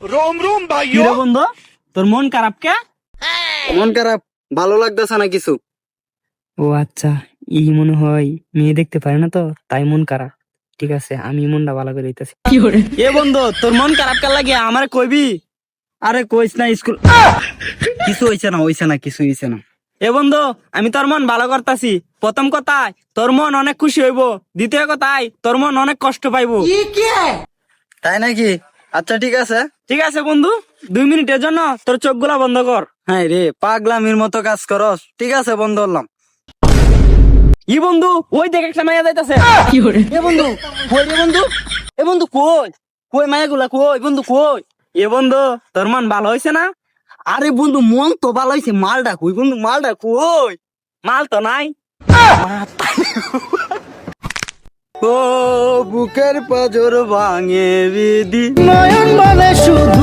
रोम रोम কি भाइयों। রে বন্ধু, তোর মন খারাপ কে? মন খারাপ, ভালো লাগতেছে না কিছু। ও আচ্ছা, এই মনে হয় মেয়ে দেখতে পারে না তো, তাই মন খারাপ। ঠিক আছে, আমি মনটা ভালো করে দিতেছি। এ বন্ধু, তোর মন খারাপ কার লাগে আমারে কইবি? আরে কইস না, স্কুল কিছু হইছে না কিছু হইছে না। এ বন্ধু, আমি তোর মন ভালো করতাছি। প্রথম কথায় তোর মন অনেক খুশি হইব, দ্বিতীয় কথায় তোর মন অনেক কষ্ট পাইবো। তাই নাকি? আচ্ছা ঠিক আছে। ঠিক আছে বন্ধু, 2 মিনিটের জন্য তোর চোখগুলা বন্ধ কর। হ্যাঁ রে, পাগলামির মতো কাজ করস। ঠিক আছে, বন্ধ করলাম। ই বন্ধু, ওই দেখ একটা মাইয়া যাইতাছে। এ বন্ধু, কই রে বন্ধু? এ বন্ধু কই? কই মায়াগুলা কই? বন্ধু কই? এ বন্ধু, তোর মন ভালো হইছে না? আরে বন্ধু, মন তো ভালো হইছে, মালটা কই? বন্ধু মালটা কই? মাল তো নাই। ও বুকের পাজর ভাঙে বিধি, নয়ন বলে শুধু